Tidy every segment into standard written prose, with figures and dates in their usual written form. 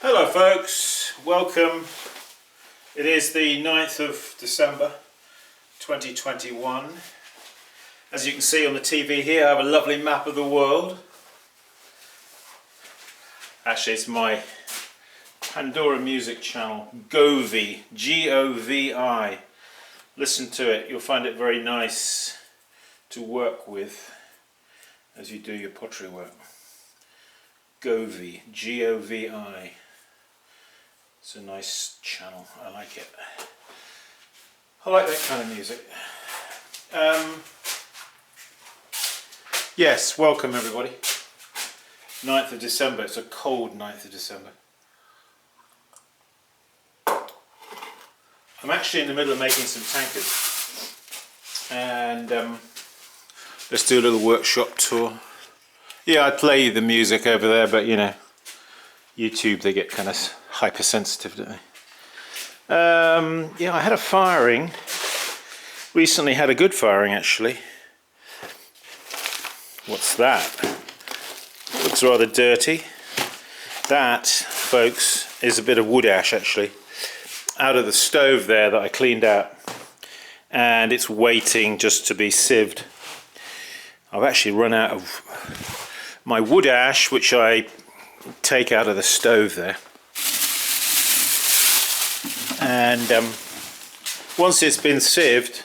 Hello folks, welcome. It is the 9th of December 2021. As you can see on the TV here, I have a lovely map of the world. Actually, it's my Pandora music channel, Govi, G-O-V-I. Listen to it, you'll find it very nice to work with as you do your pottery work. Govi, G-O-V-I. It's a nice channel, I like it. I like that kind of music. Yes, welcome everybody. 9th of December, it's a cold 9th of December. I'm actually in the middle of making some tankards. And let's do a little workshop tour. Yeah, I play the music over there, but you know, YouTube, they get kind of hypersensitive, don't they? Yeah, I had a firing. Recently had a good firing, actually. What's that? It looks rather dirty. That, folks, is a bit of wood ash, actually, out of the stove there that I cleaned out. And it's waiting just to be sieved. I've actually run out of my wood ash, which I take out of the stove there. And once it's been sieved,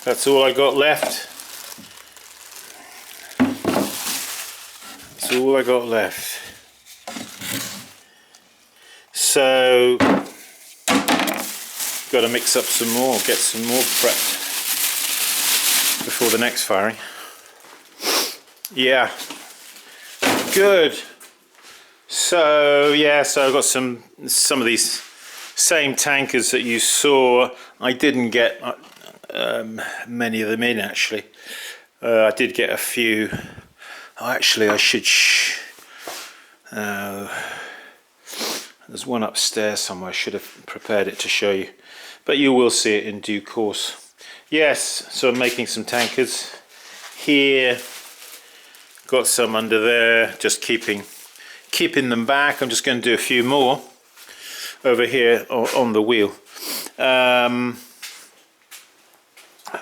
that's all I got left. That's all I got left. So, got to mix up some more, get some more prepped before the next firing. Yeah, good. So yeah, so I've got some of these same tankers that you saw. I didn't get many of them in, actually. I did get a few. Oh, actually, I should. There's one upstairs somewhere. I should have prepared it to show you, but you will see it in due course. Yes, so I'm making some tankards here. Got some under there, just keeping them back. I'm just going to do a few more over here on the wheel. Let's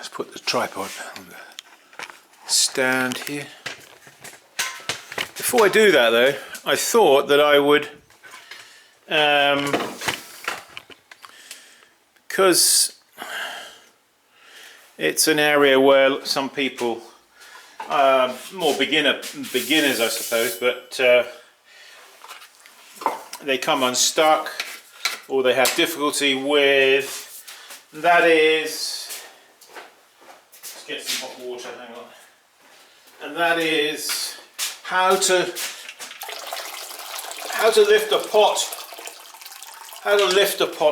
put the tripod on the stand here. Before I do that though, I thought that I would, because it's an area where some people, more beginners I suppose, but they come unstuck or they have difficulty with, that is, let's get some hot water, hang on, and that is how to lift a pot,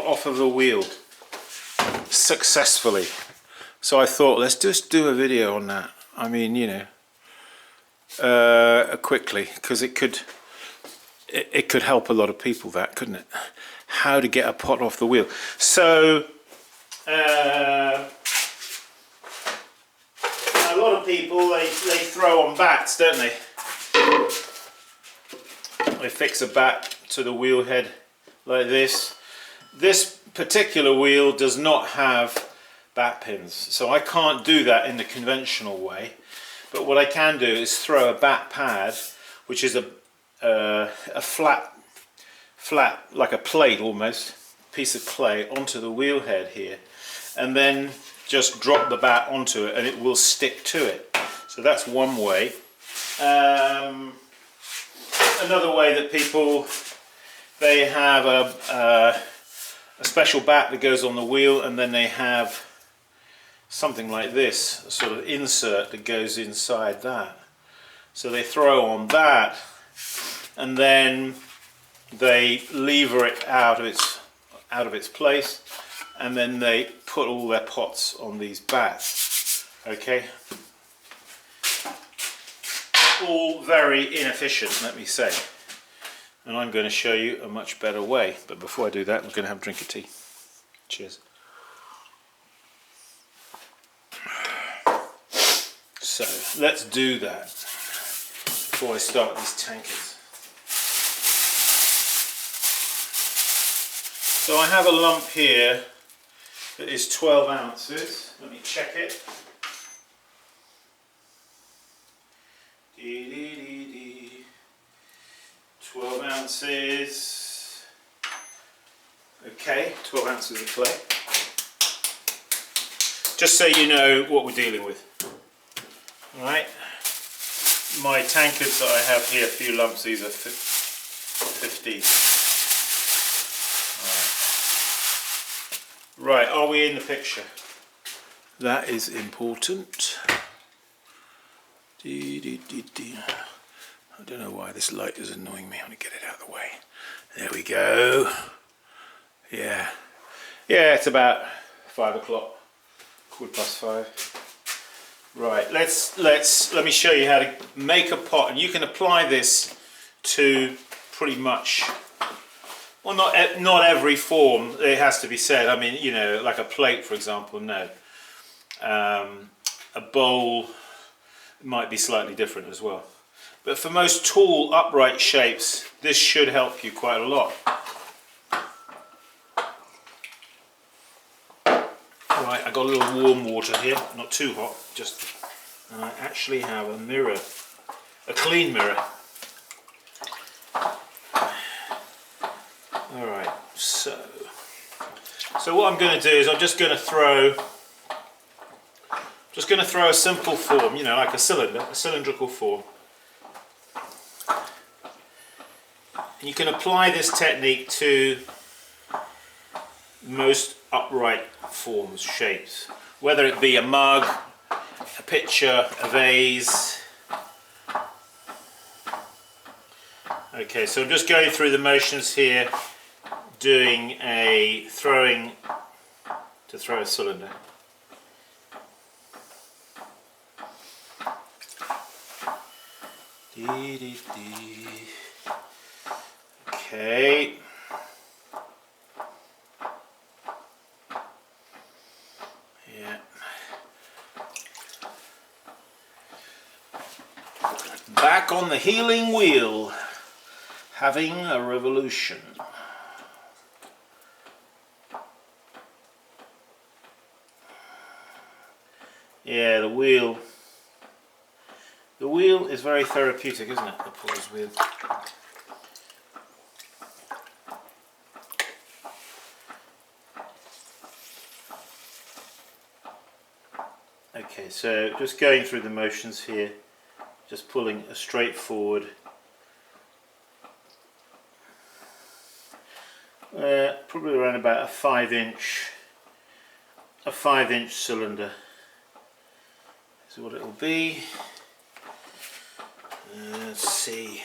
off of the wheel successfully. So I thought, let's just do a video on that. I mean, you know, quickly, because it could help a lot of people, that, couldn't it? How to get a pot off the wheel. So a lot of people, they throw on bats, don't they? They fix a bat to the wheel head like this. This particular wheel does not have bat pins, so I can't do that in the conventional way. But what I can do is throw a bat pad, which is a flat, like a plate almost, piece of clay onto the wheel head here, and then just drop the bat onto it and it will stick to it. So that's one way. Another way that people, they have a special bat that goes on the wheel, and then they have something like this, a sort of insert that goes inside that. So they throw on that, and then they lever it out of its place, and then they put all their pots on these bats. Okay, all very inefficient, let me say, and I'm going to show you a much better way. But before I do that, I'm going to have a drink of tea. Cheers. So let's do that before I start these tankards. So I have a lump here that is 12 ounces. Let me check it. 12 ounces. Okay, 12 ounces of clay. Just so you know what we're dealing with. Alright. My tankards that I have here, a few lumps, these are 15. Right, are we in the picture? That is important. I don't know why this light is annoying me. I'm going to get it out of the way. There we go. Yeah. Yeah, it's about 5 o'clock. 5:15. Right, let me show you how to make a pot, and you can apply this to pretty much, well, not every form, it has to be said. I mean, you know, like a plate, for example, no. A bowl might be slightly different as well. But for most tall, upright shapes, this should help you quite a lot. Right, I got a little warm water here, not too hot, just, and I actually have a mirror, a clean mirror. Alright, so what I'm going to do is I'm just going to throw a simple form, you know, like a cylinder, a cylindrical form. And you can apply this technique to most upright forms, shapes, whether it be a mug, a pitcher, a vase. Okay, so I'm just going through the motions here, doing a throwing to throw a cylinder. Okay. Yeah. Back on the healing wheel, having a revolution. Yeah, the wheel is very therapeutic, isn't it? The pause wheel. Okay, so just going through the motions here, just pulling a straight forward. Probably around about a 5-inch cylinder is what it will be. Let's see.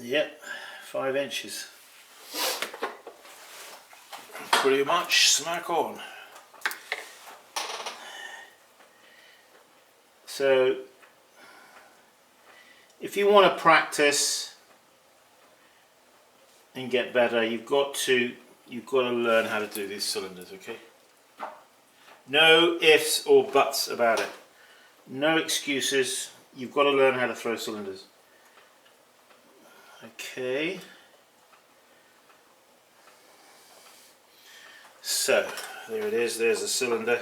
Yep, 5 inches. Pretty much smack on. So, if you want to practice and get better, you've got to learn how to do these cylinders, okay? No ifs or buts about it. No excuses. You've got to learn how to throw cylinders. Okay. So, there it is. There's a cylinder.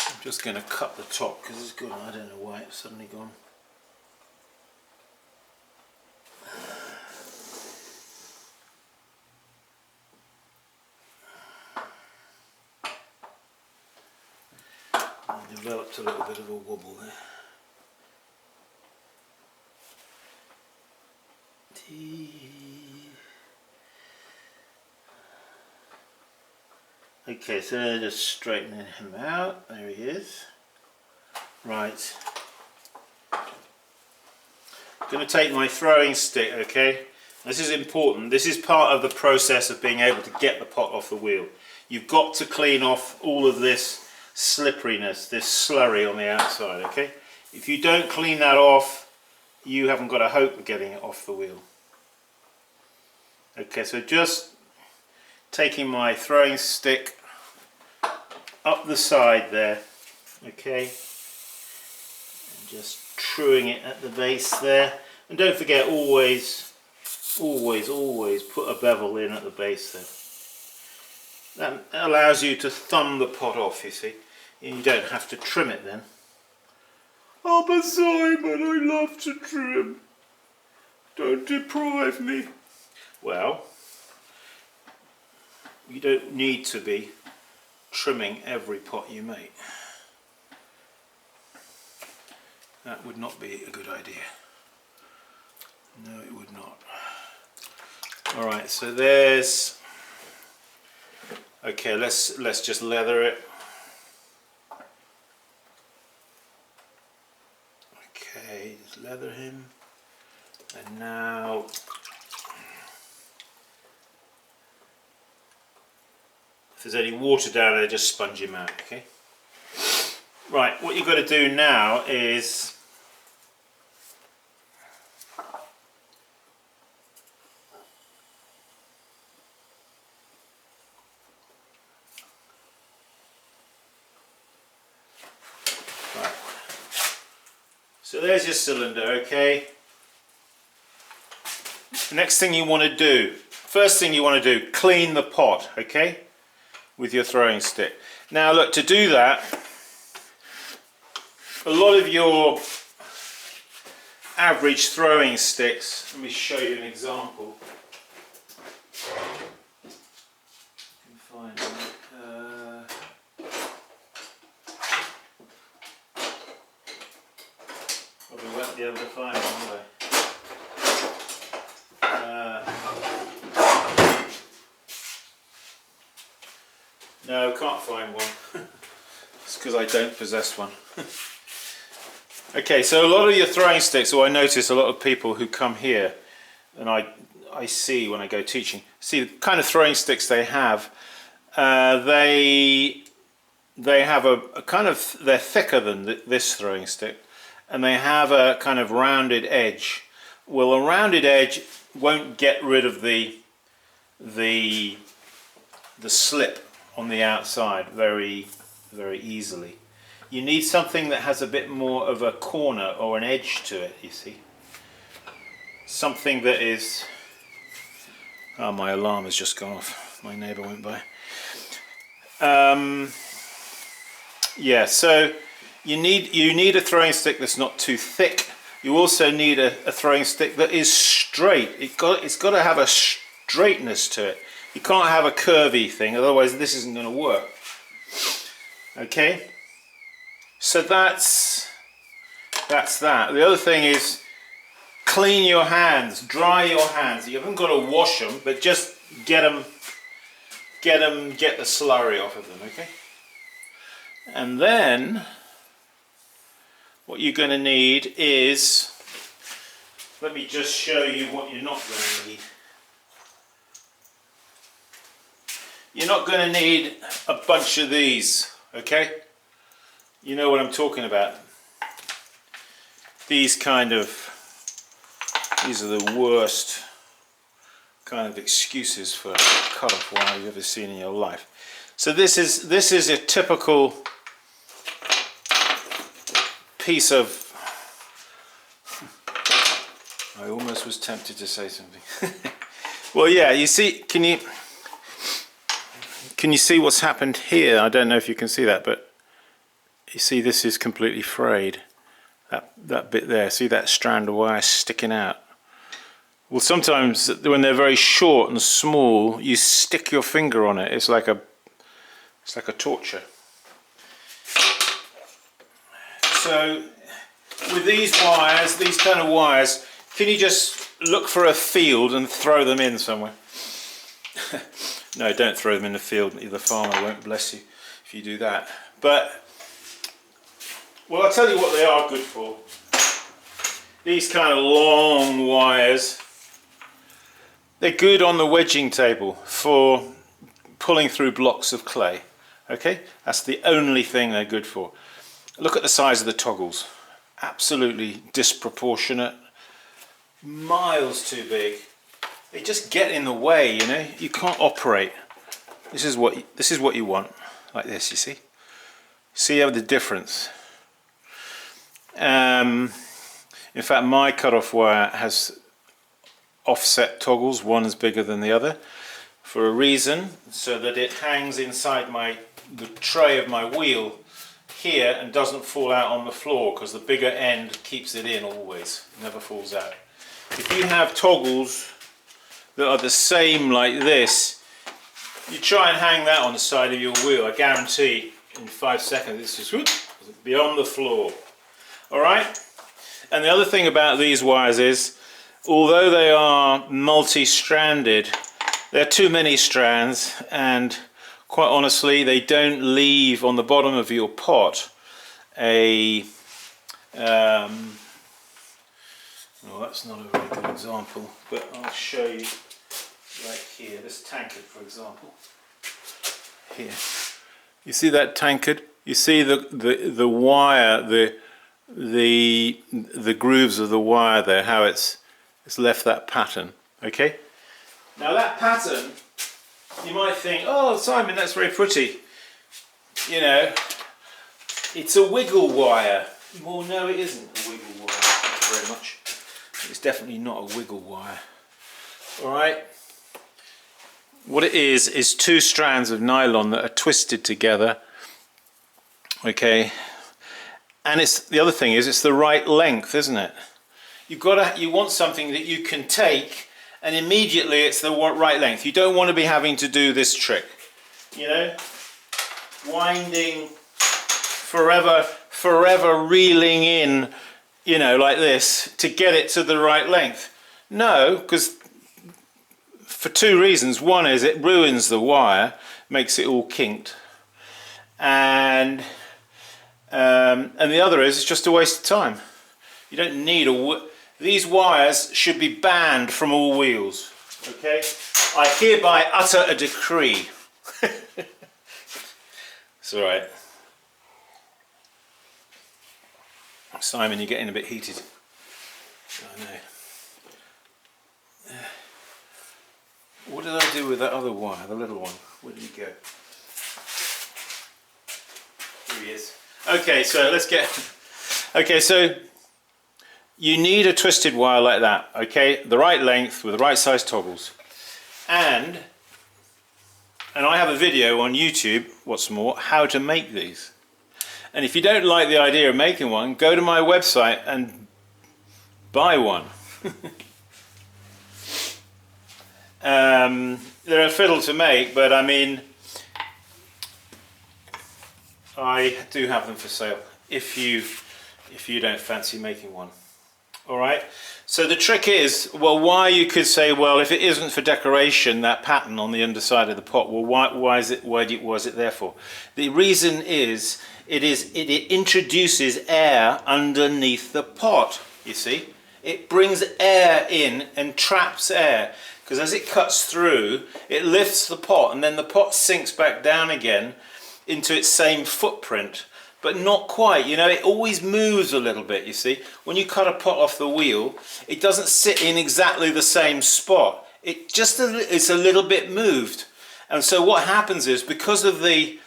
I'm just going to cut the top because it's gone. I don't know why it's suddenly gone. Developed a little bit of a wobble there. Okay, so just straightening him out. There he is. Right. I'm going to take my throwing stick, okay? This is important. This is part of the process of being able to get the pot off the wheel. You've got to clean off all of this slipperiness, this slurry on the outside, okay? If you don't clean that off, you haven't got a hope of getting it off the wheel. Okay, so just taking my throwing stick up the side there, okay, and just truing it at the base there. And don't forget, always put a bevel in at the base there. That allows you to thumb the pot off, you see, and you don't have to trim it then. Oh, but Simon, I love to trim. Don't deprive me. Well, you don't need to be trimming every pot you make. That would not be a good idea. No, it would not. Alright, so there's... Okay, let's just leather it. Okay, just leather him. And now... If there's any water down there, just sponge him out, okay? Right, what you've got to do now is... Right. So there's your cylinder, okay? The next thing you want to do, first thing you want to do, clean the pot, okay? With your throwing stick. Now look, to do that, a lot of your average throwing sticks, let me show you an example. Find one. Probably won't be able to find one, will I? No, can't find one. It's because I don't possess one. Okay, so a lot of your throwing sticks, or I notice a lot of people who come here, and I see when I go teaching, see the kind of throwing sticks they have. They have a kind of, they're thicker than this throwing stick, and they have a kind of rounded edge. Well, a rounded edge won't get rid of the slip on the outside very easily. You need something that has a bit more of a corner or an edge to it, you see. Something that is... Oh, my alarm has just gone off. My neighbour went by. Yeah, so you need a throwing stick that's not too thick. You also need a throwing stick that is straight. It's got to have a straightness to it. You can't have a curvy thing, otherwise this isn't going to work. Okay, so that's that. The other thing is clean your hands, dry your hands. You haven't got to wash them, but just get the slurry off of them, okay? And then what you're going to need is, let me just show you what you're not going to need. You're not going to need a bunch of these, okay? You know what I'm talking about. These are the worst kind of excuses for cut-off wire you've ever seen in your life. So this is a typical piece of... I almost was tempted to say something. Well, yeah, you see, can you see what's happened here? I don't know if you can see that, but you see this is completely frayed. That bit there, see that strand of wire sticking out? Well, sometimes when they're very short and small, you stick your finger on it. It's like a torture. So with these wires, these kind of wires, can you just look for a field and throw them in somewhere? No, don't throw them in the field. The farmer won't bless you if you do that. But, well, I'll tell you what they are good for. These kind of long wires, they're good on the wedging table for pulling through blocks of clay. Okay, that's the only thing they're good for. Look at the size of the toggles. Absolutely disproportionate. Miles too big. They just get in the way, you know. You can't operate. This is what you want, like this, you see. See how the difference. In fact, my cutoff wire has offset toggles, one is bigger than the other, for a reason, so that it hangs inside the tray of my wheel here and doesn't fall out on the floor, because the bigger end keeps it in always, never falls out. If you have toggles that are the same like this, you try and hang that on the side of your wheel, I guarantee in 5 seconds it's just whoop, beyond the floor. Alright? And the other thing about these wires is, although they are multi-stranded, there are too many strands, and quite honestly they don't leave on the bottom of your pot a well, that's not a very good example, but I'll show you right here, this tankard for example. Here, you see that tankard? You see the wire, the grooves of the wire there, how it's left that pattern. Okay, now that pattern, you might think, oh Simon, that's very pretty, you know, it's a wiggle wire. Well, no, it isn't a wiggle wire. Thank you very much. It's definitely not a wiggle wire. Alright, what it is 2 strands of nylon that are twisted together. Okay, and it's, the other thing is, it's the right length, isn't it? You want something that you can take and immediately it's the right length. You don't want to be having to do this trick, you know, winding forever reeling in, you know, like this to get it to the right length. No, because for 2 reasons. One is it ruins the wire, makes it all kinked, and the other is it's just a waste of time. You don't need these wires should be banned from all wheels. Okay, I hereby utter a decree. It's all right. Simon, you're getting a bit heated. I know. What did I do with that other wire, the little one? Where did he go? Here he is. Okay, so let's get... Okay, so you need a twisted wire like that, okay? The right length with the right size toggles. And I have a video on YouTube, what's more, how to make these. And if you don't like the idea of making one, go to my website and buy one. They're a fiddle to make, but I mean, I do have them for sale if you don't fancy making one. Alright, so the trick is, well, why, you could say, well, if it isn't for decoration, that pattern on the underside of the pot, well, why was it there for? The reason is it introduces air underneath the pot, you see. It brings air in and traps air, because as it cuts through, it lifts the pot, and then the pot sinks back down again into its same footprint. But not quite, you know, it always moves a little bit, you see. When you cut a pot off the wheel, it doesn't sit in exactly the same spot. It's a little bit moved. And so what happens is, because of the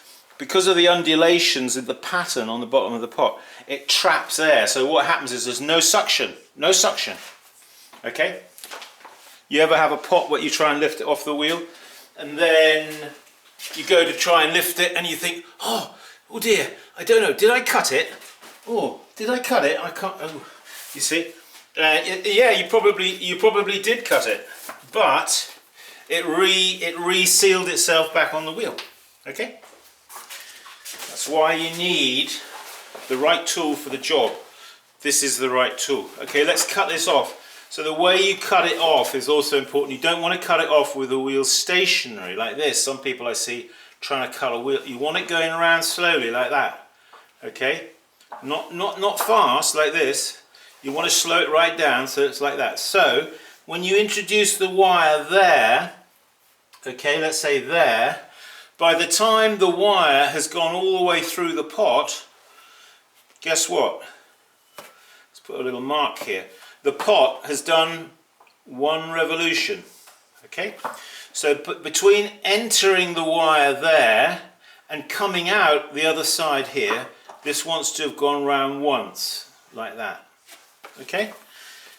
undulations in the pattern on the bottom of the pot, it traps air. So what happens is there's no suction. No suction. Okay? You ever have a pot where you try and lift it off the wheel, and then you go to try and lift it and you think, oh dear, I don't know, did I cut it? Oh, did I cut it? I can't, oh, you see? Yeah, you probably did cut it, but it resealed itself back on the wheel. Okay? That's why you need the right tool for the job. This is the right tool. Okay, let's cut this off. So the way you cut it off is also important. You don't want to cut it off with the wheel stationary like this. Some people I see trying to cut a wheel. You want it going around slowly like that. Okay? Not fast like this. You want to slow it right down so it's like that. So when you introduce the wire there, okay, let's say there, by the time the wire has gone all the way through the pot, guess what? Let's put a little mark here. The pot has done 1 revolution. Okay? So between entering the wire there and coming out the other side here, this wants to have gone round once, like that. Okay?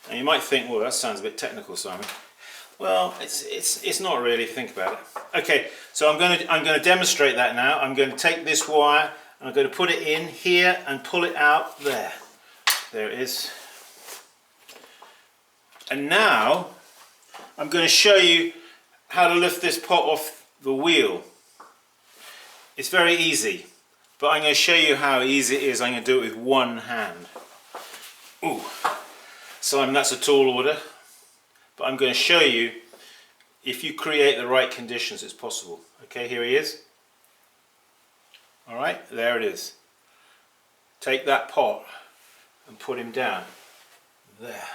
And you might think, well, that sounds a bit technical, Simon. Well, it's not really if you think about it. Okay, so I'm going to demonstrate that now. I'm going to take this wire and I'm going to put it in here and pull it out there. There it is. And now I'm going to show you how to lift this pot off the wheel. It's very easy, but I'm going to show you how easy it is. I'm going to do it with one hand. Ooh, Simon, that's a tall order. But I'm going to show you, if you create the right conditions, it's possible. Okay, here he is. Alright, there it is. Take that pot and put him down. There.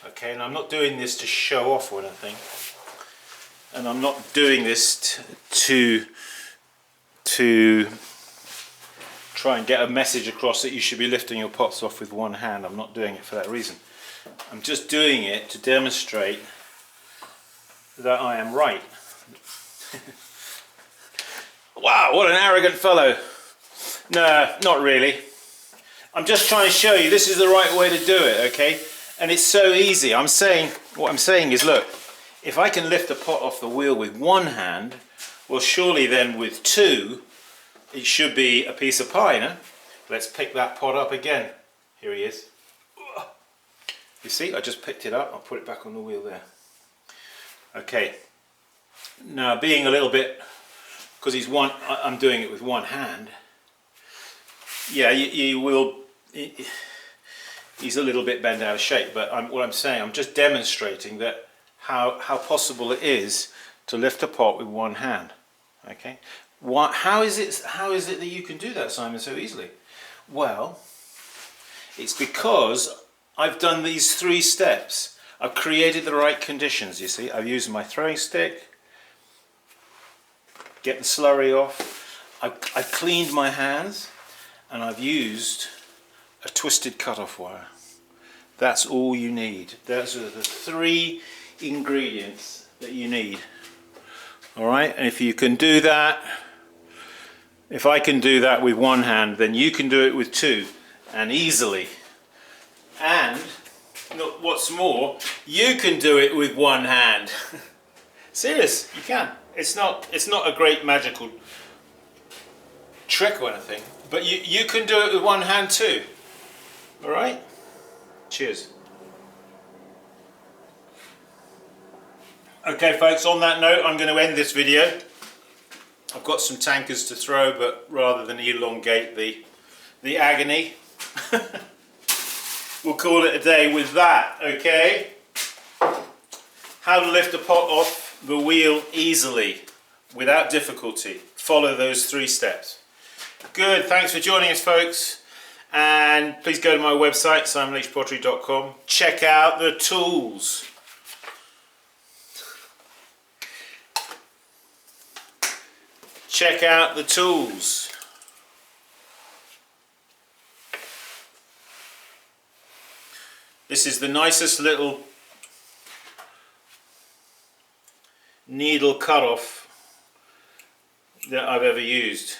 Okay, and I'm not doing this to show off or anything. And I'm not doing this to try and get a message across that you should be lifting your pots off with one hand. I'm not doing it for that reason. I'm just doing it to demonstrate that I am right. Wow, what an arrogant fellow. No, not really. I'm just trying to show you this is the right way to do it, okay? And it's so easy. What I'm saying is, look, if I can lift a pot off the wheel with one hand, well, surely then with two, it should be a piece of pie, no? Let's pick that pot up again. Here he is. You see, I just picked it up. I'll put it back on the wheel there. Okay. Now, being a little bit, because I'm doing it with one hand. Yeah, you will. He's a little bit bent out of shape, but what I'm saying, I'm just demonstrating that how possible it is to lift a pot with one hand. Okay. How is it that you can do that, Simon, so easily? Well, it's because I've done these 3 steps. I've created the right conditions, you see. I've used my throwing stick, get the slurry off. I've cleaned my hands, and I've used a twisted cut-off wire. That's all you need. Those are the 3 ingredients that you need. Alright, and if you can do that, if I can do that with one hand, then you can do it with 2, and easily. And what's more, you can do it with one hand. Serious, you can. It's not a great magical trick or anything, but you can do it with one hand too. All right? Cheers. Okay, folks, on that note, I'm going to end this video. I've got some tankers to throw, but rather than elongate the agony, we'll call it a day with that, okay? How to lift a pot off the wheel easily, without difficulty. Follow those 3 steps. Good, thanks for joining us, folks. And please go to my website, simonleachpottery.com. Check out the tools. Check out the tools. This is the nicest little needle cut-off that I've ever used,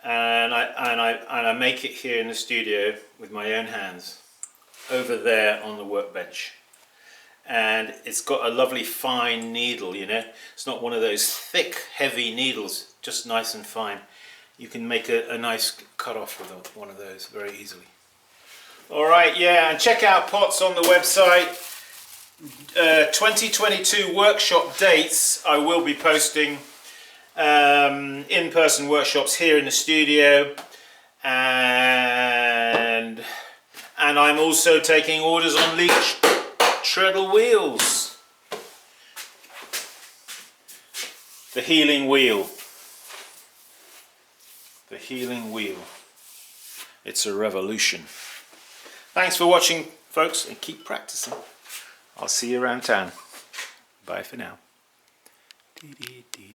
and I make it here in the studio with my own hands over there on the workbench. And it's got a lovely fine needle, you know. It's not one of those thick, heavy needles, just nice and fine. You can make a nice cut-off with one of those very easily. Alright, yeah, and check out pots on the website. 2022 workshop dates, I will be posting in-person workshops here in the studio, and I'm also taking orders on Leach treadle wheels. The healing wheel. The healing wheel. It's a revolution. Thanks for watching, folks, and keep practicing. I'll see you around town. Bye for now.